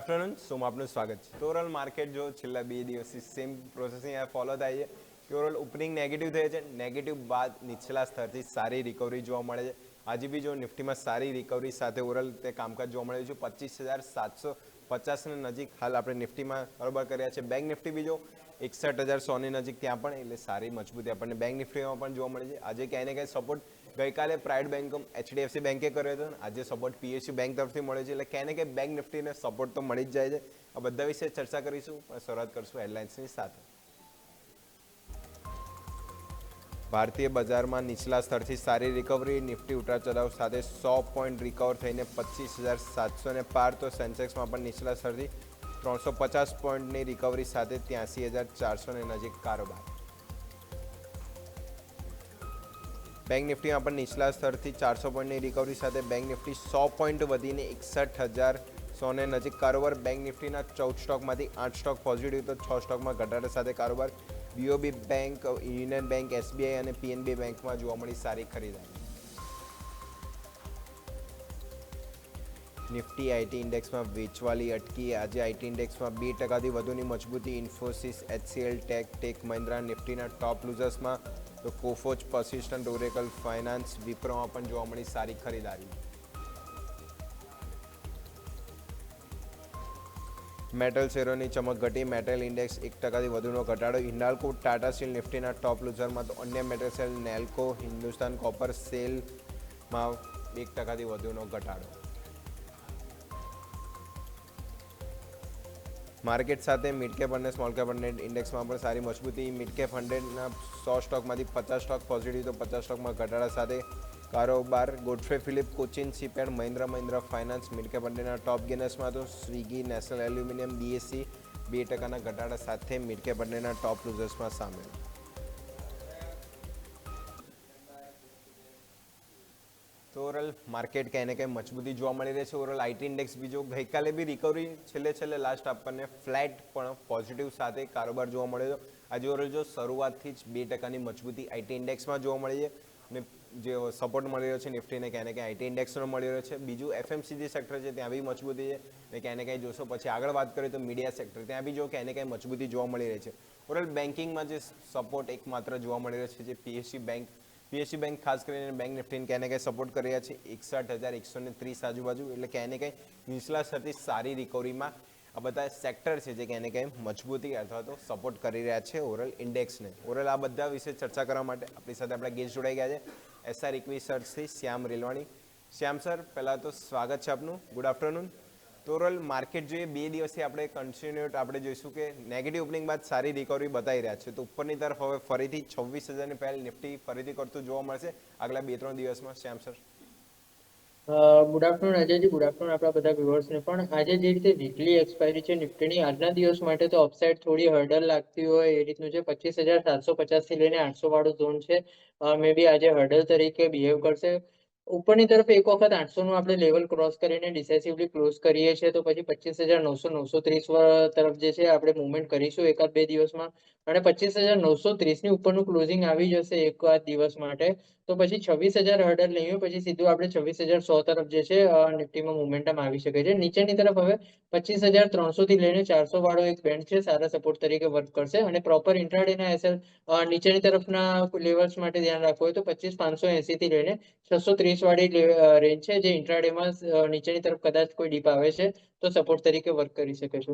Afternoon સોમાં આપનું સ્વાગત છે. તો ઓવરઓલ માર્કેટ જો છેલ્લા 2 દિવસથી સેમ પ્રોસેસિંગ ફોલો થાય છે કે ઓવરઓલ ઓપનિંગ નેગેટિવ થઈ છે. નેગેટિવ બાદ નીચલા સ્તરથી સારી રિકવરી જોવા મળે છે. આજે બી જો નિફ્ટીમાં સારી રિકવરી સાથે ઓવરઓલ તે કામકાજ જોવા મળે છે. 25,750ની નજીક હાલ આપણે નિફ્ટીમાં બરોબર કર્યા છે. બેંક નિફ્ટી બી જો 61,100ની નજીક ત્યાં પણ એટલે સારી મજબૂતી આપણને બેંક નિફ્ટીમાં પણ જોવા મળે છે. આજે ક્યાંય ને ક્યાંય સપોર્ટ ગઈકાલે પ્રાઇવેટ બેંક HDFC બેંકે કર્યો હતો, આજે સપોર્ટ PSU બેંક તરફથી મળે છે. એટલે ક્યાંય ને ક્યાંય બેંક નિફ્ટીને સપોર્ટ તો મળી જ જાય છે. આ બધા વિશે ચર્ચા કરીશું, પણ શરૂઆત કરીશું હેડલાઇન્સની સાથે. ભારતીય બજારમાં નીચલા સ્તરથી સારી રિકવરી. નિફ્ટી ઉતાર ચઢાવ સાથે 100 પોઈન્ટ રિકવર થઈને 25,700 પાર. તો સેન્સેક્સમાં પણ નીચલા સ્તરથી 350 પોઈન્ટની રિકવરી સાથે 83,400 નજીક કારોબાર. બેંક નિફ્ટીમાં પણ નીચલા સ્તરથી 400 પોઈન્ટની રિકવરી સાથે બેંક નિફ્ટી 100 પોઈન્ટ વધીને 61,100 નજીક કારોબાર. બેંક નિફ્ટીના 14 સ્ટોકમાંથી 8 સ્ટોક પોઝિટિવ તો 6 સ્ટોકમાં ઘટાડા સાથે કારોબાર. BOB bank, union bank, SBI અને PNB બેંકમાં જોવા મળી સારી ખરીદારી. નિફ્ટી આઈટી ઇન્ડેક્સમાં વેચવાલી અટકી. આજે આઈટી ઇન્ડેક્સમાં 2%થી વધુની મજબૂતી. ઇન્ફોસિસ, HCL ટેક મહિન્દ્રા નિફ્ટીના ટોપ લૂઝર્સમાં. તો કોફોચ, પર્સિસ્ટન્ટ, ઓરેકલ ફાઇનાન્સ, વિપ્રોમાં પણ જોવા મળી સારી ખરીદારી. મેટલ શેરોની ચમક ઘટી. મેટલ ઇન્ડેક્સ 1%થી વધુનો ઘટાડો. હિન્ડાલ્કો, ટાટા સ્ટીલ નિફ્ટીના ટોપ લૂઝરમાં. તો અન્ય metal share Nelco, Hindustan copper સેલમાં 1%થી વધુનો ઘટાડો. માર્કેટ સાથે મિડકેપ અને સ્મોલ કેપ હંડ્રેડ ઇન્ડેક્સમાં પણ સારી મજબૂતી. મિડકેપ હંડ્રેડના 100 સ્ટોકમાંથી 50 સ્ટોક પોઝિટિવ તો 50 સ્ટોકમાં ઘટાડા સાથે કારોબાર. Godfrey Philip, Cochin shipyard, Mahindra finance midcap હંડ્રેડના ટોપ ગેનર્સમાં. તો સ્વિગી, નેશનલ એલ્યુમિનિયમ, BSE 2%ના ઘટાડા સાથે મિડકેપ હંડ્રેડના ટોપ લૂઝર્સમાં સામેલ. તો ઓવરઓલ માર્કેટ ક્યાંય ને ક્યાંય મજબૂતી જોવા મળી રહી છે. ઓવરઓલ આઈટી ઇન્ડેક્સ બીજો ગઈકાલે બી રિકવરી છેલ્લે લાસ્ટ આપણને ફ્લેટ પણ પોઝિટિવ સાથે કારોબાર જોવા મળ્યો હતો. આજે ઓવરઓલ જો શરૂઆતથી જ 2%ની મજબૂતી આઈટી ઇન્ડેક્સમાં જોવા મળી છે. અને જે સપોર્ટ મળી રહ્યો છે નિફ્ટીને ક્યાંય ને ક્યાંય આઈટી ઇન્ડેક્સનો મળી રહ્યો છે. બીજું FMCG સેક્ટર છે, ત્યાં બી મજબૂતી છે. અને ક્યાંય ને ક્યાંય જોશો પછી આગળ વાત કરીએ તો મીડિયા સેક્ટર, ત્યાં બી જો ક્યાંય ને ક્યાંય મજબૂતી જોવા મળી રહી છે. ઓવરઓલ બેન્કિંગમાં જે સપોર્ટ એકમાત્ર જોવા મળી રહ્યો છે જે PSU બેંક ખાસ કરીને બેંક નિફ્ટીને ક્યાંય ને ક્યાંય સપોર્ટ કરી રહ્યા છે 61,130 આજુબાજુ. એટલે ક્યાંય ને ક્યાંય નીચલા સ્તરથી સારી રિકવરીમાં આ બધા સેક્ટર છે જે ક્યાંય ને ક્યાંય મજબૂતી અથવા તો સપોર્ટ કરી રહ્યા છે ઓવરઓલ ઇન્ડેક્સને. ઓવરઓલ આ બધા વિશે ચર્ચા કરવા માટે આપણી સાથે આપણા ગેસ્ટ જોડાઈ ગયા છે SR ઇક્વિસર્ચથી શ્યામ રેલવાણી. શ્યામ સર, પહેલાં તો સ્વાગત છે આપનું. Good afternoon. તો ઓવરઓલ માર્કેટ જોઈએ 2 દિવસથી આપણે કન્ટિન્યુટ આપણે જોઈશું કે નેગેટિવ ઓપનિંગ બાદ સારી રિકવરી બતાવી રહ્યા છે. તો ઉપરની તરફ હવે ફરીથી 26,000ની પહેલ નિફ્ટી ફરીથી કરતું જોવા મળશે આગલા 2-3 દિવસમાં. Shyam sir, good afternoon Ajayji, good afternoon આપણા બધા વ્યુઅર્સને પણ. આજે જે રીતે વીકલી એક્સપાયરી છે નિફ્ટીની, આજના દિવસ માટે તો અપસાઇડ થોડી હર્ડલ લાગતી હોય એ રીતનું છે. 25,750 થી લઈને 800 વાળો ઝોન છે, મે બી આજે હર્ડલ તરીકે બિહેવ કરશે. ઉપરની તરફ એક વખત 800 નું આપણે લેવલ ક્રોસ કરીને ડિસાઇસિવલી ક્લોઝ કરીએ છીએ તો પછી 25,900-930 તરફ જે છે આપણે મુવમેન્ટ કરીશું એકાદ 2 દિવસમાં. અને 25,930 ની ઉપરનું ક્લોઝિંગ આવી જશે એકાદ દિવસ માટે તો પછી 26,000 હર્ડલ નહીં હોય, પછી સીધું આપણે 26,100 તરફ જે છે નિફ્ટીમાં મોમેન્ટમ આવી શકે છે. નીચેની તરફ હવે 25,300 થી લઈને 400 વાળો એક બેન્ડ છે, સારા સપોર્ટ તરીકે વર્ક કરશે. અને પ્રોપર ઇન્ટ્રાડેના એસએલ નીચેની તરફના લેવલ્સ માટે ધ્યાન રાખવું હોય તો 25,580 થી લઈને 630 વાળી રેન્જ છે જે ઇન્ટ્રાડેમાં નીચેની તરફ કદાચ કોઈ ડીપ આવે છે તો સપોર્ટ તરીકે વર્ક કરી શકે છે.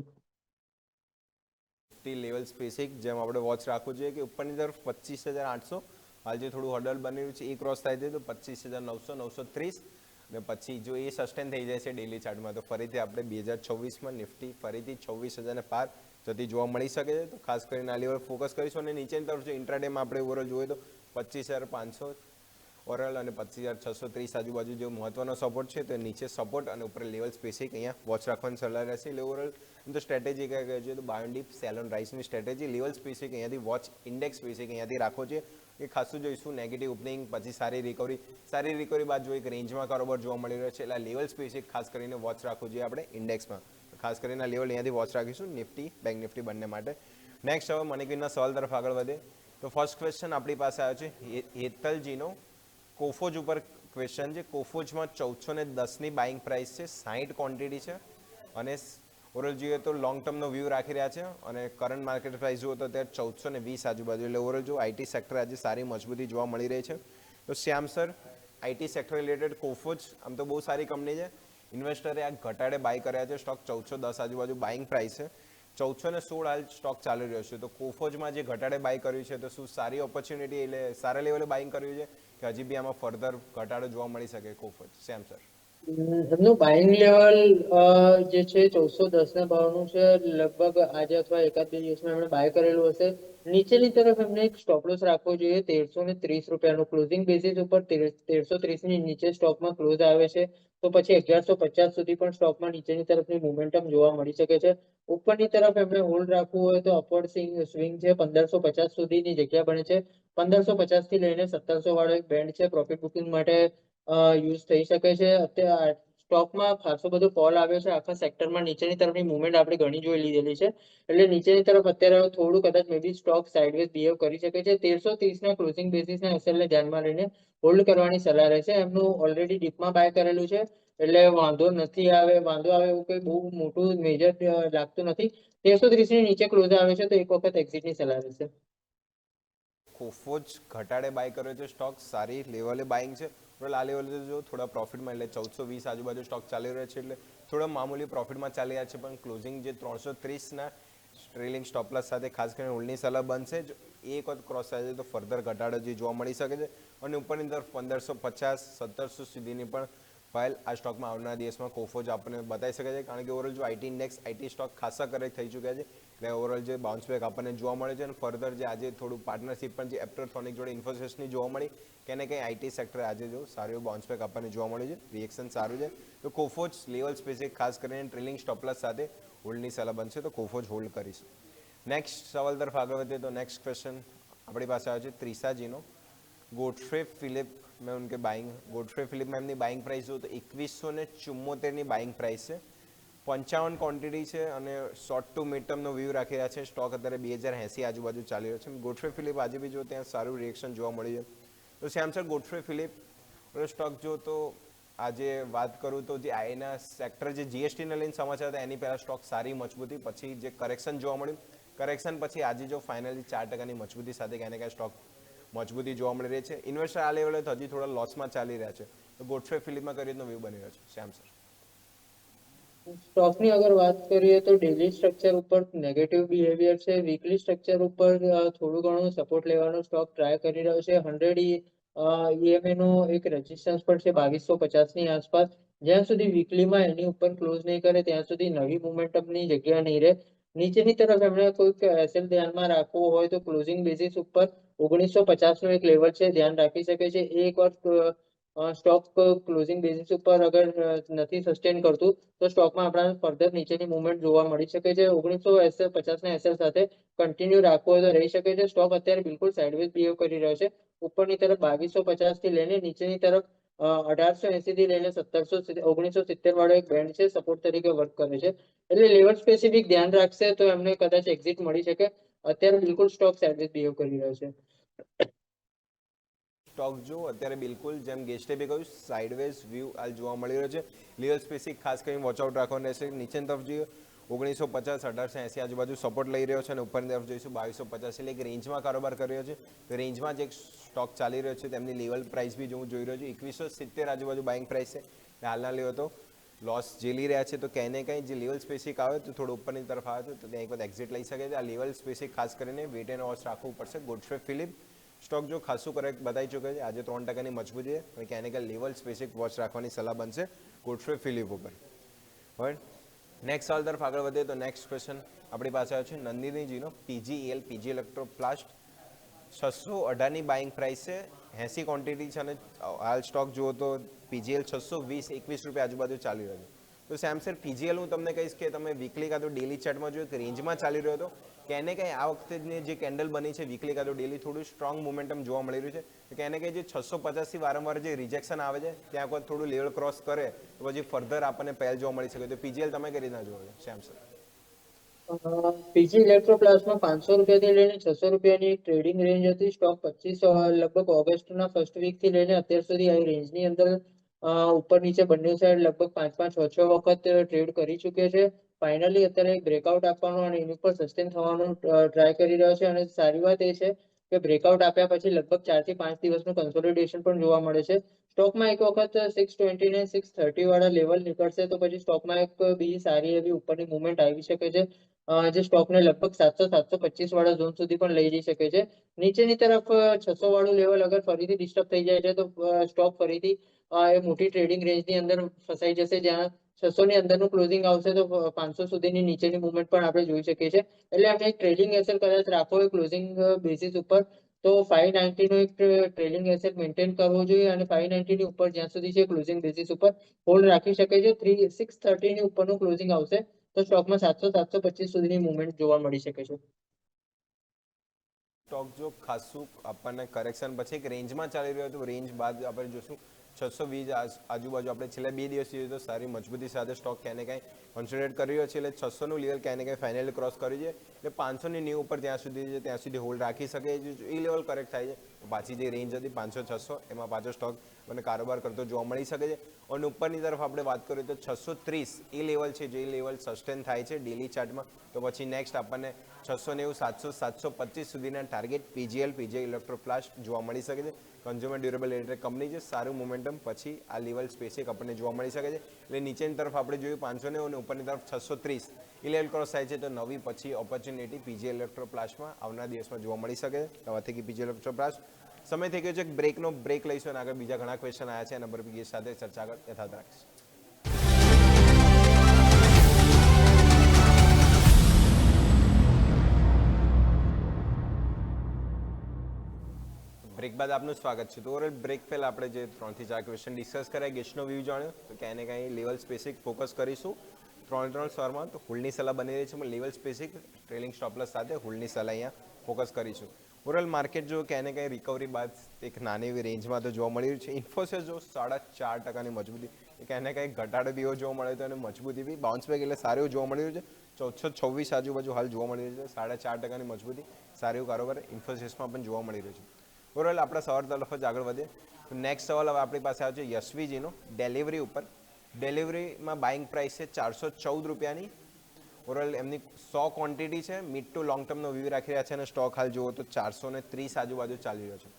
લેવલ સ્પેસિફિક જેમ આપણે વોચ રાખવું જોઈએ કે ઉપરની તરફ 25,800 હાલ જે થોડું હર્ડલ બની રહ્યું છે એ ક્રોસ થાય છે તો 25,900-930 અને પછી જો એ સસ્ટેન થઈ જાય છે ડેલી ચાર્ટમાં તો ફરીથી આપણે 2024માં નિફ્ટી ફરીથી 26,000ને પાર જતી જોવા મળી શકે છે. તો ખાસ કરીને આ લેવલ ફોકસ કરીશું. અને નીચેની તરફ જો ઇન્ટ્રાડેમાં આપણે ઓવરઓલ જોઈએ તો 25,500 ઓવરઓલ અને 25,630 આજુબાજુ જે મહત્વનો સપોર્ટ છે તો નીચે સપોર્ટ અને ઉપર લેવલ સ્પેસિફિક અહીંયા વોચ રાખવાની સલાહ રહેશે. એટલે ઓવરઓલ તો સ્ટ્રેટેજી કઈ કહે છે તો buy on dip sell on રાઇસની સ્ટ્રેટેજી. લેવલ સ્પેસિફિક અહીંયાથી વોચ, ઇન્ડેક્સ સ્પેસિફિક અહીંયાથી રાખવો છે એ ખાસું જોઈશું. નેગેટિવ ઓપનિંગ પછી સારી રિકવરી બાદ જો એક રેન્જમાં કારોબાર જોવા મળી રહ્યો છે એટલે લેવલ સ્પેસિફિક ખાસ કરીને વોચ રાખવું જોઈએ આપણે ઇન્ડેક્સમાં. ખાસ કરીને લેવલ અહીંયાથી વોચ રાખીશું નિફ્ટી બેંક નિફ્ટી બંને માટે. નેક્સ્ટ હવે મણિકીરના સવાલ તરફ આગળ વધે તો ફર્સ્ટ ક્વેશ્ચન આપણી પાસે આવ્યો છે હેતલજીનો. કોફોજ ઉપર ક્વેશ્ચન છે. કોફોજમાં 1410ની બાઇંગ પ્રાઇસ છે, 60 ક્વોન્ટિટી છે અને ઓવરઓલ જોઈએ તો લોંગ ટર્મનો વ્યૂ રાખી રહ્યા છે અને કરંટ માર્કેટ પ્રાઇસ જુઓ તો અત્યારે 1420 આજુબાજુ, એટલે ઓવરઓલ જો આઈટી સેક્ટર આજે સારી મજબૂતી જોવા મળી રહી છે. તો શ્યામ સર, આઈટી સેક્ટર રિલેટેડ કોફોજ આમ તો બહુ સારી કંપની છે, ઇન્વેસ્ટરે આ ઘટાડે બાય કર્યા છે, સ્ટોક 1410 આજુબાજુ બાઇંગ પ્રાઇસ છે, 1416 હાલ સ્ટોક ચાલી રહ્યો છે. તો કોફોજમાં જે ઘટાડે બાય કર્યું છે તો શું સારી ઓપોર્ચ્યુનિટી, એટલે સારા લેવલે બાઇંગ કર્યું છે કે હજી બી આમાં ફર્ધર ઘટાડો જોવા મળી શકે કોફોજ? શ્યામ સર. એમનું બાઇંગ લેવલ જે છે 1410 ના ભાવનું છે. લગભગ આજે અથવા એકાદ બે દિવસમાં એમણે બાય કરેલું હશે. નીચેની તરફ એમને એક સ્ટોપ લોસ રાખવો જોઈએ 1330 રૂપિયાનું. ક્લોઝિંગ બેસિસ ઉપર 1330 ની નીચે સ્ટોકમાં ક્લોઝ આવે છે તો પછી 1150 સુધી પણ સ્ટોકમાં નીચેની તરફની મોમેન્ટમ જોવા મળી શકે છે. ઉપરની તરફ એમને હોલ્ડ રાખવું હોય તો અપવર્ડ સ્વિંગ છે, 1550 સુધીની જગ્યા બને છે. 1550 થી લઈને 1700 વાળો એક બેન્ડ છે, પ્રોફિટ બુકિંગ માટે યુઝ થઈ શકે છે. અત્યારે સ્ટોકમાં ખાસો બધો ફોલ આવ્યો છે આખા સેક્ટરમાં. નીચેની તરફની મુવમેન્ટ આપણે ઘણી જોઈ લીધેલી છે, એટલે નીચેની તરફ અત્યારે થોડું કદાચ મે બી સ્ટોક સાઇડવેઝ બિહેવ કરી શકે છે. 1330 ના ક્લોઝિંગ બેસિસના એસએલ ને ધ્યાનમાં લઈને હોલ્ડ કરવાની સલાહ રહેશે. એમનું ઓલરેડી ડીપમાં બાય કરેલું છે, એટલે વાંધો આવે એવું કોઈ બહુ મોટું મેજર લાગતું નથી. 1330 ની નીચે ક્લોઝ આવે છે તો એક વખત એક્ઝિટની સલાહ રહેશે. કોફોજ ઘટાડે બાય કર્યો છે સ્ટોક, સારી લેવલે બાઇંગ છે. આ લેવલે જો થોડા પ્રોફિટમાં, એટલે 1420 આજુબાજુ સ્ટોક ચાલી રહ્યો છે, એટલે થોડા મામૂલી પ્રોફિટમાં ચાલી રહ્યા છે, પણ ક્લોઝિંગ જે 330ના ટ્રેલિંગ સ્ટોપલાસ સાથે ખાસ કરીને હોલ્ડની સલાહ બનશે. જો એક વખત ક્રોસ થાય છે તો ફર્ધર ઘટાડો જે જોવા મળી શકે છે, અને ઉપરની તરફ 1550 1700 સુધીની પણ ફાઇલ આ સ્ટોકમાં આવનારા દિવસમાં કોફોજ આપણને બતાવી શકે છે, કારણ કે ઓવરઓલ જો આઈટી ઇન્ડેક્સ, આઈટી સ્ટોક ખાસા કરેક્ટ થઈ ચૂક્યા છે, એટલે ઓવરઓલ જે બાઉન્સ બેક આપણને જોવા મળે છે. અને ફર્ધર જે આજે થોડું પાર્ટનરશિપ પણ જે એપ્ટોથોનિક જોડે ઇન્ફોસિસની જોવા મળી, કે ને કંઈ આઈટી સેક્ટર આજે જો સારું એવું બાઉન્સ બેક આપણને જોવા મળ્યું છે, રિએક્શન સારું છે. તો કોફોજ લેવલ સ્પેસિફિક ખાસ કરીને ટ્રેલિંગ સ્ટોપલાસ સાથે હોલ્ડની સલાહ બનશે, તો કોફોજ હોલ્ડ કરીશું. નેક્સ્ટ સવાલ તરફ આગળ વધીએ તો નેક્સ્ટ ક્વેશ્ચન આપણી પાસે આવે છે ત્રિશાજીનો. ગોડફ્રે ફિલિપ में उनके बाइंग, ગોડફ્રે ફિલિપમાં એમની બાઇંગ પ્રાઇસ જો તો 2174ની બાઇંગ પ્રાઇસ છે, 55 ક્વોન્ટિટી છે, અને શોર્ટ ટુ મિડ ટર્મનો વ્યૂ રાખી રહ્યા છે. સ્ટોક અત્યારે 2080 આજુબાજુ ચાલી રહ્યો છે. ગોડફ્રે ફિલિપ આજે બી જો ત્યાં સારું રિએક્શન જોવા મળ્યું છે. તો શ્યામ સર, ગોડફ્રે ફિલિપ સ્ટોક જો તો આજે વાત કરું તો જે આઈના સેક્ટર જે જીએસટીને લઈને સમાચાર હતા એની પહેલાં સ્ટોક સારી મજબૂતી, પછી જે કરેક્શન જોવા મળ્યું, કરેક્શન પછી આજે જો ફાઇનલી 4% મજબૂતી સાથે ક્યાંને ક્યાં સ્ટોક મજબૂતી જોવા મળી રહી છે. ઇન્વેસ્ટર આ લેવલે હજી થોડા લોસમાં ચાલી રહ્યા છે, તો ગોડફ્રે ફિલિપમાં કઈ રીતનો વ્યૂ બની રહ્યો છે શ્યામ સર? સ્ટોકની અગર વાત કરીએ તો ડેલી સ્ટ્રક્ચર ઉપર નેગેટિવ બિહેવિયર છે. વીકલી સ્ટ્રક્ચર ઉપર થોડું ઘણું સપોર્ટ લેવાનો સ્ટોક ટ્રાય કરી રહ્યો છે. 100 EMA નો એક રેઝિસ્ટન્સ પર છે 2250 ની આસપાસ. જ્યાં સુધી વીકલીમાં એની ઉપર ક્લોઝ નહીં કરે ત્યાં સુધી નવી મોમેન્ટમની જગ્યા નહીં રહે. નીચેની તરફ એમણે કોઈક એસએલ ધ્યાનમાં રાખવું હોય તો ક્લોઝિંગ બેસિસ ઉપર 1950 નું એક લેવલ છે, ધ્યાન રાખી શકે છે. એક વાર સ્ટોક ક્લોઝિંગ બેસિસ ઉપર અગર નથી સસ્ટેન કરતું તો સ્ટોકમાં આપણને ફર્ધર નીચેની મુવમેન્ટ જોવા મળી શકે છે. 1950 ના એસએલ સાથે કન્ટિન્યુ રાખવો હોય તો રહી શકે છે. સ્ટોક અત્યારે બિલકુલ સાઇડવેઝ બિહેવ કરી રહ્યો છે. ઉપરની તરફ 2250 થી લઈને નીચેની તરફ 1880 થી લઈને 1970 વાળો એક બેન્ડ છે, સપોર્ટ તરીકે વર્ક કરે છે. એટલે લેવલ સ્પેસિફિક ધ્યાન રાખશે તો એમને કદાચ એક્ઝિટ મળી શકે. અત્યારે બિલકુલ સ્ટોક સાઇડવેઝ બિહેવ કરી રહ્યો છે. સ્ટોક જો અત્યારે બિલકુલ જેમ ગેસ્ટે બી કહ્યું, સાઇડવેઝ વ્યૂ હાલ જોવા મળી રહ્યો છે. લેવલ સ્પેસિફિક ખાસ કરીને વોચઆઉટ રાખવાનું રહેશે. નીચેની તરફ જોઈએ 1950 1880 આજુબાજુ સપોર્ટ લઈ રહ્યો છે, અને ઉપરની તરફ જોઈશું 2250, એટલે એક રેન્જમાં કારોબાર કરી રહ્યો છે. તો રેન્જમાં જે સ્ટોક ચાલી રહ્યો છે તેમની લેવલ પ્રાઇસ બી હું જોઈ રહ્યો છું 2170 આજુબાજુ બાઇંગ પ્રાઇસ છે. હાલના લેવો તો લોસ ઝીલી રહ્યા છે, તો ક્યાંય ને ક્યાંય જે લેવલ સ્પેસિફિક આવે તો થોડું ઉપરની તરફ આવે તો ત્યાં એક વખત એક્ઝિટ લઈ શકે છે. આ લેવલ સ્પેસિફિક ખાસ કરીને વેટ એન્ડ વોચ રાખવું પડશે. ગોડફ્રે ફિલિપ સ્ટોક જો ખાસું કરેક્ટ બતાવી ચૂકે છે, આજે 3%ની મજબૂતી છે, પણ ક્યાંને ક્યાં લેવલ સ્પેસિફિક વોચ રાખવાની સલાહ બનશે ગોડફ્રે ફિલિપ ઉપર. હવે નેક્સ્ટ સવાલ તરફ આગળ વધીએ તો નેક્સ્ટ ક્વેશ્ચન આપણી પાસે આવ્યો છે નંદિનીજીનો. પીજીઈએલ, પીજી ઇલેક્ટ્રોપ્લાસ્ટ, 618ની બાઇંગ પ્રાઇસ છે, 80 ક્વોન્ટિટી છે, અને હાલ સ્ટોક જુઓ તો પીજીએલ 620-21 રૂપિયા આજુબાજુ ચાલી રહ્યો છે. તો શ્યામ સર, પીજીએલ હું તમને કહીશ કે તમે વીકલી કાં તો ડેલી ચાર્ટમાં જોયું કે રેન્જમાં ચાલી રહ્યો હતો, કે એને કંઈ આ વખતેની જે કેન્ડલ બની છે વીકલી કાં તો ડેલી થોડું સ્ટ્રોંગ મોમેન્ટમ જોવા મળી રહ્યું છે, તો કે એને કંઈ જે 650થી વારંવાર જે રિજેક્શન આવે છે ત્યાં કોઈ થોડું લેવલ ક્રોસ કરે તો પછી ફર્ધર આપણને પહેલ જોવા મળી શકે. તો પીજીએલ તમે કઈ રીતના જોવો છો શ્યામ સર? પીજી ઇલેક્ટ્રોપ્લાસ્ટમાં 500 રૂપિયાથી લઈને 600 રૂપિયાની એક ટ્રેડિંગ રેન્જ હતી. સ્ટોક 25 લગભગ ઓગસ્ટના ફર્સ્ટ વીકથી લઈને અત્યાર સુધી આ રેન્જની અંદર ઉપર નીચે બંને સાઈડ લગભગ 5-5 6-6 વખત ટ્રેડ કરી ચૂક્યો છે. ફાઇનલી અત્યારે એક બ્રેકઆઉટ આપવાનો અને એની ઉપર સસ્ટેન થવાનું ટ્રાય કરી રહ્યો છે. અને સારી વાત એ છે કે બ્રેકઆઉટ આપ્યા પછી લગભગ 4 થી 5 દિવસનું કન્સોલિડેશન પણ જોવા મળે છે. સ્ટોકમાં એક વખત 620 ને 630 વાળા લેવલ નીકળશે તો પછી સ્ટોકમાં એક બીજી સારી એવી ઉપરની મુવમેન્ટ આવી શકે છે, જે સ્ટોકને લગભગ 700-725 વાળા ઝોન સુધી પણ લઈ જઈ શકે છે. નીચેની તરફ 600 વાળું લેવલ અગર ફરીથી ડિસ્ટર્બ થઈ જાય છે તો સ્ટોક ફરીથી એ મોટી ટ્રેડિંગ રેન્જની અંદર ફસાઈ જશે, જ્યાં 600 ની અંદરનું ક્લોઝિંગ આવશે તો 500 સુધીની નીચેની મુવમેન્ટ પણ આપણે જોઈ શકીએ છીએ. એટલે આપણે એક ટ્રેડિંગ એસેટ કદાચ રાખવો હોય ક્લોઝિંગ બેસિસ ઉપર તો 590 નો એક ટ્રેડિંગ એસેટ મેન્ટેન કરવો જોઈએ, અને 590 ની ઉપર જ્યાં સુધી છે ક્લોઝિંગ બેસિસ ઉપર હોલ્ડ રાખી શકે છે. 630 ની ઉપરનું ક્લોઝિંગ આવશે તો સ્ટોકમાં 700-725 સુધીની મુવમેન્ટ જોવા મળી શકે છે. સ્ટોક જો ખાસું આપણને કરેક્શન પછી એક રેન્જમાં ચાલી રહ્યો હતો, રેન્જ બાદ આપણે જોશું 620 આજુબાજુ આપણે છેલ્લા 2 દિવસ જોઈએ તો સારી મજબૂતી સાથે સ્ટોક ક્યાંય ને ક્યાંય કોન્સન્ટ્રેટ કરી રહ્યો છે. એટલે 600નું લેવલ ક્યાંય ને ક્યાંય ફાઇનલી ક્રોસ કર્યું છે, એટલે 500ની ન્યૂ ઉપર ત્યાં સુધી છે ત્યાં સુધી હોલ્ડ રાખી શકે છે. એ લેવલ કરેક્ટ થાય છે તો પાછી જે રેન્જ હતી 500-600 એમાં પાછો સ્ટોક મને કારોબાર કરતો જોવા મળી શકે છે. અને ઉપરની તરફ આપણે વાત કરીએ તો 630 એ લેવલ છે, જે લેવલ સસ્ટેન થાય છે ડેલી ચાર્ટમાં, તો પછી નેક્સ્ટ આપણને 690, 700-725 સુધીના ટાર્ગેટ પીજીએલ ઇલેક્ટ્રોપ્લાસ્ટ જોવા મળી શકે છે. કન્ઝ્યુમર ડ્યુરેબલ ઇલેક્ટ્રિક કંપની છે, સારું મોમેન્ટમ પછી આ લેવલ સ્પેસિફિક આપણને જોવા મળી શકે છે. એટલે નીચેની તરફ આપણે જોયું 590 અને ઉપરની તરફ 630 એ લેવલ ક્રોસ થાય છે તો નવી પછી ઓપોર્ચ્યુનિટી પીજીએલ ઇલેક્ટ્રોપ્લાસ્ટમાં આવનાર દિવસમાં જોવા મળી શકે છે. આવાથી કે પીજીએલ ઇલેક્ટ્રોપ્લાસ્ટ સમય થઈ ગયો છે બ્રેકનો, બ્રેક લઈશું અને આગળ બીજા ઘણા ક્વેશ્ચન આવ્યા છે એના પર બી સાથે ચર્ચા આગળ યથાવત રાખીશું. બ્રેક બાદ આપનું સ્વાગત છે. તો ઓવરઓલ બ્રેક પહેલાં આપણે જે 3 થી 4 ક્વેશ્ચન ડિસ્કસ કર્યા, ગેસ્ટનો વ્યૂ જાણ્યો, તો ક્યાંય ને ક્યાંય લેવલ સ્પેસિફિક ફોકસ કરીશું 3 સ્વરમાં. તો હોલ્ડની સલાહ બની રહી છે, પણ લેવલ સ્પેસિફિક ટ્રેલિંગ સ્ટોપલસ સાથે હોલ્ડની સલાહ અહીંયા ફોકસ કરીશું. ઓવરઓલ માર્કેટ જો ક્યાંય ને ક્યાંય રિકવરી બાદ એક નાની એવી રેન્જમાં તો જોવા મળી રહ્યું છે. ઇન્ફોસિસ જો 4.5% મજબૂતી, એ ક્યાંય ને ક્યાંય ઘટાડો બી એવો જોવા મળે છે અને મજબૂતી બી બાઉન્સ બેક એટલે સારું એવું જોવા મળી રહ્યું છે. 1426 આજુબાજુ હાલ જોવા મળી રહ્યું છે. 4.5% મજબૂતી, સારું એવું કારોબાર ઇન્ફોસિસમાં પણ જોવા મળી રહ્યું છે. ઓવરઓલ આપણા સવાલ તરફ જ આગળ વધીએ તો નેક્સ્ટ સવાલ હવે આપણી પાસે આવે છે યશવીજીનો ડિલિવરી ઉપર. ડિલિવરીમાં બાઇંગ પ્રાઇસ છે 414 રૂપિયાની. ઓવરઓલ એમની 100 ક્વોન્ટિટી છે, મિડ ટુ લોંગ ટર્મનો વ્યૂ રાખી રહ્યા છે અને સ્ટોક હાલ જુઓ તો 430 આજુબાજુ ચાલી રહ્યો છે.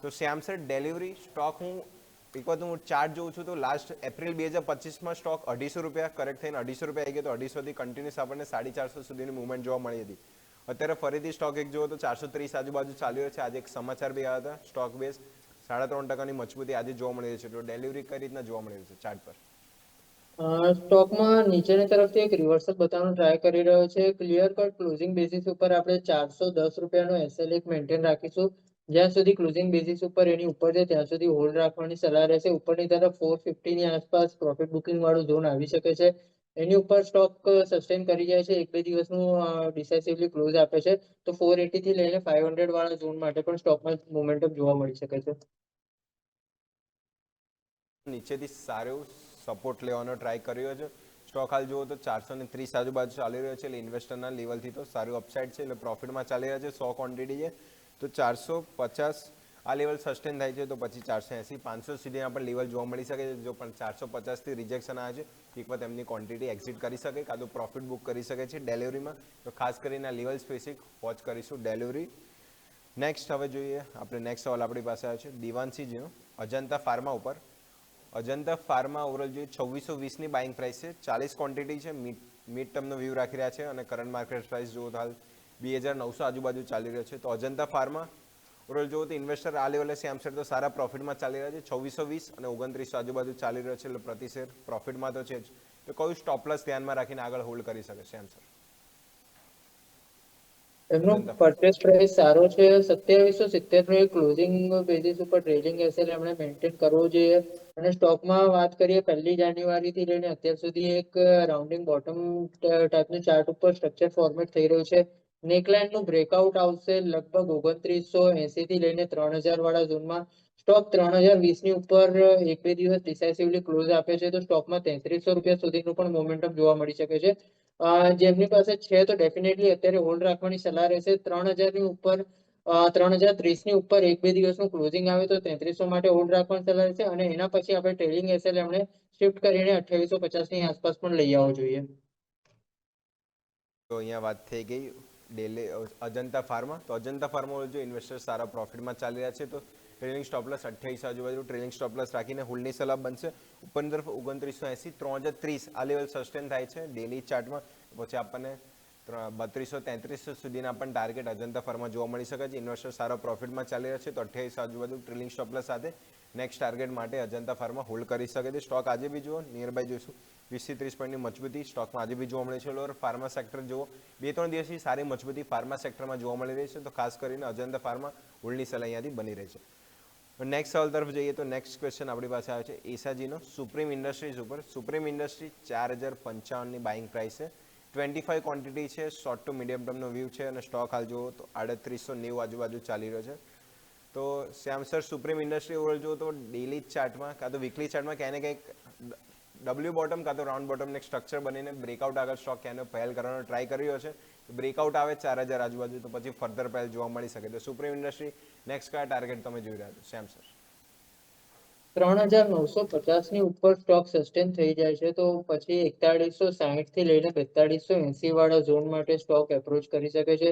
તો શ્યામ સર, ડિલિવરી સ્ટોક હું એક વખત હું ચાર્ટ જોઉં છું તો લાસ્ટ એપ્રિલ 2025માં સ્ટોક 250 રૂપિયા કરેક્ટ થઈને 250 રૂપિયા આવી ગયો, તો 250થી કન્ટિન્યુઅસ આપણને 450 સુધીની મુવમેન્ટ જોવા મળી હતી. અત્યારે ફરીથી સ્ટોક એક જુઓ તો 430 આજુબાજુ ચાલી રહ્યો છે. આજે એક સમાચાર બી આવ્યા હતા સ્ટોક બેઝ 3.5%ની મજબૂતી આજે જોવા મળી રહી છે. તો ડિલિવરી કઈ રીતના જોવા મળી રહ્યું છે ચાર્ટ પર? સ્ટોકમાં નીચેની તરફથી એક રિવર્સલ બતાવવાનો ટ્રાય કરી રહ્યો છે. ક્લિયર કટ ક્લોઝિંગ બેસિસ ઉપર આપણે 410 રૂપિયાનો એસએલ એક મેન્ટેન રાખીશું. જ્યાં સુધી ક્લોઝિંગ બેસિસ ઉપર એની ઉપર છે ત્યાં સુધી હોલ્ડ રાખવાની સલાહ રહેશે. ઉપરની તરફ 450 ની આસપાસ પ્રોફિટ બુકિંગ વાળું ઝોન આવી શકે છે. એની ઉપર સ્ટોક સસ્ટેન કરી જાય છે, 1-2 દિવસનું ડિસાઇસિવલી ક્લોઝ આપે છે, તો 480 થી લઈને 500 વાળા ઝોન માટે પણ સ્ટોકમાં મોમેન્ટમ જોવા મળી શકે છે. નીચેથી સારું સપોર્ટ લેવાનો ટ્રાય કર્યો છે. સ્ટોક હાલ જુઓ તો 430 આજુબાજુ ચાલી રહ્યો છે, એટલે ઇન્વેસ્ટરના લેવલથી તો સારું અપસાઇડ છે, એટલે પ્રોફિટમાં ચાલી રહ્યા છે. 100 ક્વોન્ટિટી છે તો 450 આ લેવલ સસ્ટેન થાય છે તો પછી 480, 500 સુધીના પણ લેવલ જોવા મળી શકે છે. જો પણ 450થી રિજેક્શન આવે છે, એક વખત એમની ક્વોન્ટિટી એક્ઝિટ કરી શકે, કાં તો પ્રોફિટ બુક કરી શકે છે ડિલિવરીમાં. તો ખાસ કરીને આ લેવલ સ્પેસિફિક વોચ કરીશું ડિલિવરી. નેક્સ્ટ હવે જોઈએ આપણે, નેક્સ્ટ સવાલ આપણી પાસે આવે છે દિવાનસિંહજીનો અજંતા ફાર્મા ઉપર. અજંતા ફાર્મા ઓવરઓલ જોઈએ 2620ની બાઇંગ પ્રાઇસ છે, 40 ક્વોન્ટિટી છે, મિડ ટર્મનો વ્યૂ રાખી રહ્યા છે અને કરંટ માર્કેટ પ્રાઇસ જુઓ તો હાલ 2900 આજુબાજુ ચાલી રહ્યો છે. તો અજંતા ફાર્મા ઓવરઓલ જુઓ તો ઇન્વેસ્ટર આ લેવલે શ્યામ સર તો સારા પ્રોફિટમાં ચાલી રહ્યા છે. 2620 અને 2900 આજુબાજુ ચાલી રહ્યો છે, એટલે પ્રતિ શેર પ્રોફિટમાં તો છે જ. તો કયું સ્ટોપલેસ ધ્યાનમાં રાખીને આગળ હોલ્ડ કરી શકે શ્યામ સર? એમનો અજંતા પરચેસ પ્રાઇસ સારો છે. 2770 નો એક ક્લોઝિંગ બેસિસ ઉપર ટ્રેડિંગ એસએલ એમણે મેન્ટેન કરવો જોઈએ. અને સ્ટોકમાં વાત કરીએ 1 જાન્યુઆરી થી લઈને અત્યાર સુધી એક રાઉન્ડિંગ બોટમ ટાઈપનું ચાર્ટ ઉપર સ્ટ્રક્ચર ફોર્મેટ થઈ રહ્યું છે. નેકલાઇન નું બ્રેકઆઉટ આવશે લગભગ 2980 થી લઈને 3000 વાળા ઝોનમાં. સ્ટોક 3020 ની ઉપર 1-2 દિવસ ડિસાઇસિવલી ક્લોઝ આપે છે તો સ્ટોકમાં 3300 રૂપિયા સુધીનું પણ મોમેન્ટમ જોવા મળી શકે છે. જેમની પાસે છે તો ડેફિનેટલી અત્યારે હોલ્ડ રાખવાની સલાહ રહેશે. 3000 ની ઉપર 3030 ની ઉપર 1-2 દિવસનું ક્લોઝિંગ આવે તો 3300 માટે હોલ્ડ રાખવાની સલાહ રહેશે, અને એના પછી આપણે ટ્રેલિંગ એસએલ એમણે શિફ્ટ કરીને 2850 ની આસપાસ પણ લઈ આવવો જોઈએ. તો અહીંયા વાત થઈ ગઈ ડેલી અજંતા ફાર્મા. તો અજંતા ફાર્મા જો ઇન્વેસ્ટર સારા પ્રોફિટમાં ચાલી રહ્યા છે તો ટ્રેલિંગ સ્ટોપ લોસ 28 આજુબાજુ ટ્રેલિંગ સ્ટોપ લોસ રાખીને હોલ્ડની સલાહ બનશે. ઉપરની તરફ 2980 3030 આ લેવલ સસ્ટેન થાય છે ડેલી ચાર્ટમાં. પછી આપણને 3200-3300 સુધીના પણ ટાર્ગેટ અજંતા ફાર્મા જોવા મળી શકે છે. ઇન્વેસ્ટર સારા પ્રોફિટમાં ચાલી રહ્યા છે તો 28 આજુબાજુ ટ્રેલિંગ સ્ટોપ લોસ સાથે નેક્સ્ટ ટાર્ગેટ માટે અજંતા ફાર્મા હોલ્ડ કરી શકે છે. સ્ટોક આજે બી જુઓ નિયર બાય જોઈશું 20-30 પોઈન્ટની મજબૂતી સ્ટોકમાં આજે બી જોવા મળે છે. લોઅર ફાર્મા સેક્ટર જુઓ 2-3 દિવસથી સારી મજબૂતી ફાર્મા સેક્ટરમાં જોવા મળી રહી છે. તો ખાસ કરીને અજંતા ફાર્મા હોલ્ડની સલાહ અહીંયાથી બની રહી છે. નેક્સ્ટ સવાલ તરફ જઈએ તો નેક્સ્ટ ક્વેશ્ચન આપણી પાસે આવે છે એસાજીનો સુપ્રીમ ઇન્ડસ્ટ્રીઝ ઉપર. સુપ્રીમ ઇન્ડસ્ટ્રી 4055ની બાઇંગ પ્રાઇસ છે. 25 ક્વોન્ટિટી છે. શોર્ટ ટુ મીડિયમ ટર્મનો વ્યૂ છે અને સ્ટોક હાલ જુઓ તો 3890 આજુબાજુ ચાલી રહ્યો છે. તો શ્યામ સર સુપ્રીમ ઇન્ડસ્ટ્રી ઓવરઓલ જુઓ તો ડેલી ચાર્ટમાં કાં તો વીકલી ચાર્ટમાં ક્યાંય ને ક્યાંક ડબલ્યુ બોટમ કાં તો રાઉન્ડ બોટમને સ્ટ્રક્ચર બનીને બ્રેકઆઉટ આગળ સ્ટોક ક્યાંનો પહેલ કરવાનો ટ્રાય કરી રહ્યો છે. બ્રેકઆઉટ આવે 4000 આજુબાજુ તો પછી ફર્ધર પહેલ જોવા મળી શકે. તો સુપ્રીમ ઇન્ડસ્ટ્રી નેક્સ્ટ કયા ટાર્ગેટ તમે જોઈ રહ્યા છો શ્યામ સર? 3950 ની ઉપર સ્ટોક સસ્ટેન થઈ જાય છે તો પછી 4160 થી લઈને 4280 વાળા ઝોન માટે સ્ટોક એપ્રોચ કરી શકે છે.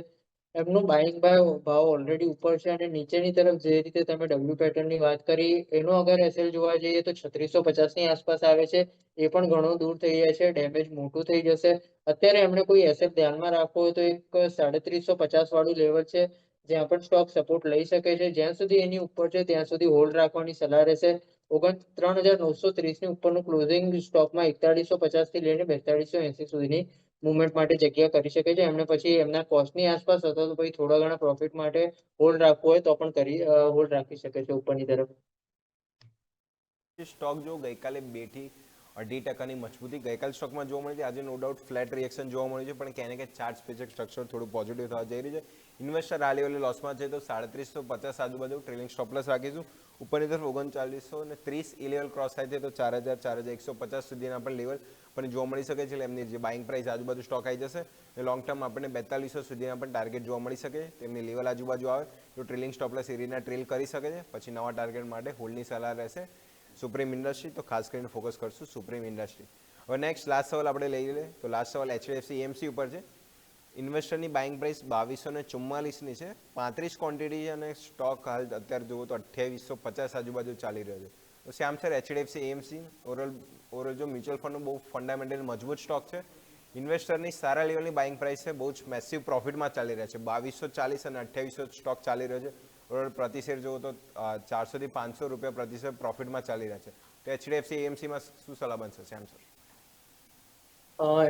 એમનું બાઇંગ ભાવ ઓલરેડી ઉપર છે અને નીચેની તરફ જે રીતે તમે ડબલ્યુ પેટર્નની વાત કરી એનો અગર એસએલ જોવા જઈએ તો 3650 ની આસપાસ આવે છે. એ પણ ઘણું દૂર થઈ જાય છે. ડેમેજ મોટું થઈ જશે. અત્યારે એમણે કોઈ એસેટ ધ્યાનમાં રાખવો હોય તો એક 3350 વાળું લેવલ છે જ્યાં પણ સ્ટોક સપોર્ટ લઈ શકે છે. જ્યાં સુધી એની ઉપર છે ત્યાં સુધી હોલ્ડ રાખવાની સલાહ રહેશે. 3930 ની ઉપરનું ક્લોઝિંગ સ્ટોકમાં 4150 થી લઈને 4280 સુધીની મુવમેન્ટ માટે જગ્યા કરી શકે છે. એમને પછી એમના કોસ્ટની આસપાસ અથવા તો પછી થોડા ઘણા પ્રોફિટ માટે હોલ્ડ રાખવું હોય તો પણ હોલ્ડ રાખી શકે છે ઉપરની તરફ. સ્ટોક જો ગઈકાલે 2-2.5% મજબૂતી ગઈકાલ સ્ટોકમાં જોવા મળી હતી. આજે નો ડાઉટ ફ્લેટ રિએક્શન જોવા મળ્યું છે પણ ક્યાંય ને ક્યાંય ચાર્ટ સ્પેસિફિક સ્ટ્રક્ચર થોડું પોઝિટિવ થવા જઈ રહ્યું છે. ઇન્વેસ્ટર આ લેવલે લોસમાં છે તો 3750 આજુબાજુ ટ્રેલિંગ સ્ટોપ લોસ રાખીશું. ઉપરની તરફ 3930 એ લેવલ ક્રોસ થાય છે તો 4000-4150 સુધીના પણ લેવલ પણ જોવા મળી શકે છે. એટલે એમની જે બાઇંગ પ્રાઇસ આજુબાજુ સ્ટોક આવી જશે અને લોંગ ટર્મ આપણને 4200 સુધીના પણ ટાર્ગેટ જોવા મળી શકે છે. તેમની લેવલ આજુબાજુ આવે તો ટ્રેલિંગ સ્ટોપ લોસ એરિયાના ટ્રેલ કરી શકે છે. પછી નવા ટાર્ગેટ માટે હોલ્ડની સલાહ રહેશે સુપ્રીમ ઇન્ડસ્ટ્રી. તો ખાસ કરીને ફોકસ કરશું સુપ્રીમ ઇન્ડસ્ટ્રી. હવે નેક્સ્ટ લાસ્ટ સવાલ આપણે લઈ લઈએ તો લાસ્ટ સવાલ એચડીએફસી એએમસી ઉપર છે. ઇન્વેસ્ટરની બાઇંગ પ્રાઇસ 2244ની છે. 35 ક્વોન્ટિટી છે અને સ્ટોક હાલ અત્યારે જુઓ તો 2850 આજુબાજુ ચાલી રહ્યો છે. તો શ્યામ સર એચડીએફસી એએમસી ઓવરઓલ જો મ્યુચ્યુઅલ ફંડનો બહુ ફંડામેન્ટલ મજબૂત સ્ટોક છે. ઇન્વેસ્ટરની સારા લેવલની બાઇંગ પ્રાઇસ છે. બહુ જ મેસિવ પ્રોફિટમાં ચાલી રહ્યા છે. 2240 અને 2800 સ્ટોક ચાલી રહ્યો છે. ઓવરઓલ પ્રતિ શેર જુઓ તો 400 થી 500 રૂપિયા પ્રતિ શેર પ્રોફિટમાં ચાલી રહ્યા છે. તો એચડીએફસી એએમસીમાં શું સલાહ બનશે શ્યામ સર?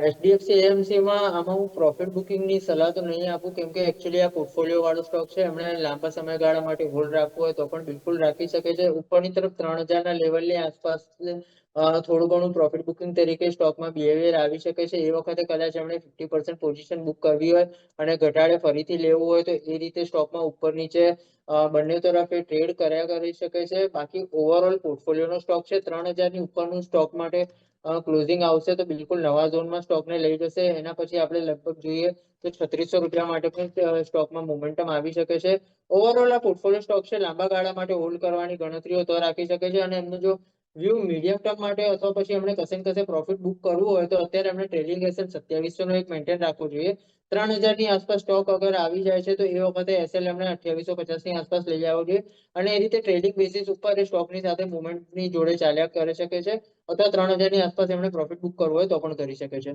એચડીએફસી એએમસીમાં આમાં હું પ્રોફિટ બુકિંગની સલાહ તો નહીં આપું કેમ કે એકચ્યુઅલી આ પોર્ટફોલિયો વાળો સ્ટોક છે. એમણે લાંબા સમયગાળા માટે હોલ્ડ રાખવું હોય તો પણ બિલકુલ રાખી શકે છે. ઉપરની તરફ 3000 ના લેવલની આસપાસ થોડું ઘણું પ્રોફિટ બુકિંગ તરીકે સ્ટોકમાં બિહેવિયર આવી શકે છે. એ વખતે કદાચ એમણે 50% પોઝિશન બુક કરવી હોય અને ઘટાડે ફરીથી લેવું હોય તો એ રીતે સ્ટોકમાં ઉપર નીચે બંને તરફ એ ટ્રેડ કર્યા કરી શકે છે. બાકી ઓવરઓલ પોર્ટફોલિયોનો સ્ટોક છે. 3000 ની ઉપરનું સ્ટોક માટે ક્લોઝિંગ આવશે તો બિલકુલ નવા ઝોનમાં સ્ટોકને લઈ જશે. એના પછી આપણે લગભગ જોઈએ તો 3600 રૂપિયા માટે પણ સ્ટોકમાં મોમેન્ટમ આવી શકે છે. ઓવરઓલ આ પોર્ટફોલિયો સ્ટોક છે. લાંબા ગાળા માટે હોલ્ડ કરવાની ગણતરીઓ તો રાખી શકે છે અને એમનું જો વ્યૂ મીડિયમ ટર્મ માટે અથવા પછી એમણે કશે ને કશે પ્રોફિટ બુક કરવું હોય તો અત્યારે એમણે ટ્રેડિંગ એસેલ 2700 નો એક મેન્ટેન રાખવો જોઈએ. 3000 ની આસપાસ સ્ટોક અગર આવી જાય છે તો એ વખતે એસએલ એમણે 2850 ની આસપાસ લઈ આવવો જોઈએ અને એ રીતે ટ્રેડિંગ બેસિસ ઉપર એ સ્ટોકની સાથે મુવમેન્ટની જોડે ચાલ્યા કરી શકે છે અથવા 3000 ની આસપાસ એમણે પ્રોફિટ બુક કરવો હોય તો પણ કરી શકે છે.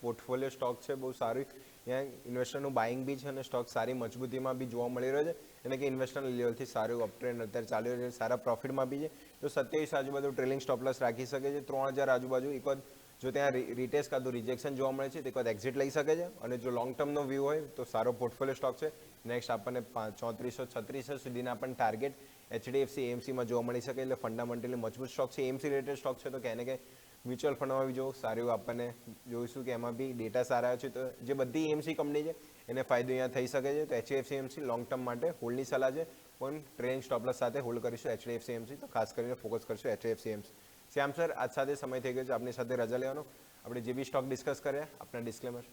પોર્ટફોલિયો સ્ટોક છે બહુ સારી. ત્યાં ઇન્વેસ્ટરનું બાઇંગ બી છે અને સ્ટોક સારી મજબૂતીમાં બી જોવા મળી રહ્યો છે. એટલે કે ઇન્વેસ્ટરના લેવલથી સારું અપટ્રેન્ડ અત્યારે ચાલી રહ્યું છે. સારા પ્રોફિટમાં બી છે. તો 27 આજુબાજુ ટ્રેલિંગ સ્ટોપ લોસ રાખી શકે છે. 3000 આજુબાજુ એક વખત જો ત્યાં રિટેસ્ટ કાં તો રિજેક્શન જોવા મળે છે તો એક વખત એક્ઝિટ લઈ શકે છે અને જો લોંગ ટર્મનો વ્યૂ હોય તો સારો પોર્ટફોલિયો સ્ટોક છે. નેક્સ્ટ આપણને 3400-3600 સુધીના પણ ટાર્ગેટ એચડીએફસી એએમસીમાં જોવા મળી શકે. એટલે ફંડામેન્ટલી મજબૂત સ્ટોક છે. એએમસી રિલેટેડ સ્ટોક છે તો ક્યાંય ને ક્યાંય મ્યુચ્યુઅલ ફંડમાં બી જો સારું આપણને જોઈશું કે એમાં બી ડેટા સારા છે. તો જે બધી એએમસી કંપની છે એને ફાયદો અહીંયા થઈ શકે છે. તો એચડીએફસી એએમસી લોંગ ટર્મ માટે હોલ્ડની સલાહ છે પણ ટ્રેડિંગ સ્ટોપ લોસ સાથે હોલ્ડ કરીશું એચડીએફસી એએમસી. તો ખાસ કરીને ફોકસ કરશું એચડીએફસી એએમસી. શ્યામ સર આજ સાથે સમય થઈ ગયો છે આપની સાથે રજા લેવાનો. આપણે જે બી સ્ટોક ડિસ્કસ કર્યા આપના ડિસ્ક્લેમર.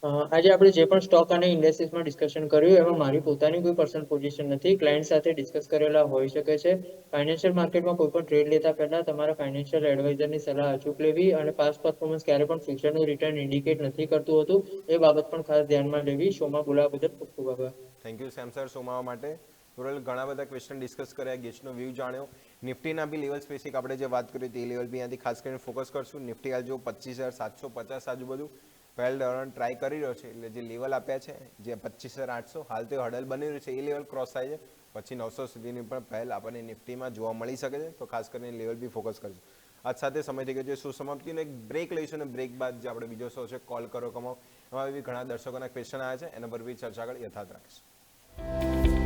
આજે આપણે જે પણ સ્ટોક અને ઇન્ડેક્સીસમાં ડિસ્કશન કર્યું એમાં મારી પોતાની કોઈ પર્સનલ પોઝિશન નથી, ક્લાયન્ટ સાથે ડિસ્કસ કરેલા હોઈ શકે છે. ફાઇનાન્શિયલ માર્કેટમાં કોઈ પણ ટ્રેડ લેતા પહેલા તમારા ફાઇનાન્શિયલ એડવાઇઝરની સલાહ અચૂક લેવી અને પાસ્ટ પરફોર્મન્સ ક્યારે પણ ફ્યુચરનું રિટર્ન ઇન્ડિકેટ નથી કરતું હતું, એ બાબત પણ ખાસ ધ્યાનમાં લેવી. શોમાં બોલાવવા બદલ ખૂબ ખૂબ આભાર. થેન્ક યુ સેમ સર શોમાં આવવા માટે. ટોટલ ઘણા બધા ક્વેશ્ચન ડિસ્કસ કર્યા, ગેસ્ટનો વ્યૂ જાણ્યો. નિફ્ટીના બી લેવલ સ્પેસિફિક આપણે જે વાત કરી તે લેવલ બી અહીંયાથી ખાસ કરીને ફોકસ કરશું. નિફ્ટી હાલ જો 25,750 આજુબાજુ પહેલ ડોલર ટ્રાય કરી રહ્યો છે, એટલે જે લેવલ આપ્યા છે જે 25,800 હાલ તે હડલ બની રહ્યું છે, એ લેવલ ક્રોસ થાય છે પછી 900 સુધીની પણ પહેલ આપણને નિફ્ટીમાં જોવા મળી શકે છે. તો ખાસ કરીને લેવલ બી ફોકસ કરશું. આજ સાથે સમય થઈ ગયો છે શું સમાપ્તિનો એક બ્રેક લઈશું અને બ્રેક બાદ જે આપણે બીજો શો છે કોલ કરો કમાઓ, એમાં બી ઘણા દર્શકોના ક્વેશ્ચન આવ્યા છે, એના પર બી ચર્ચા આગળ યથાર્થ રાખીશું.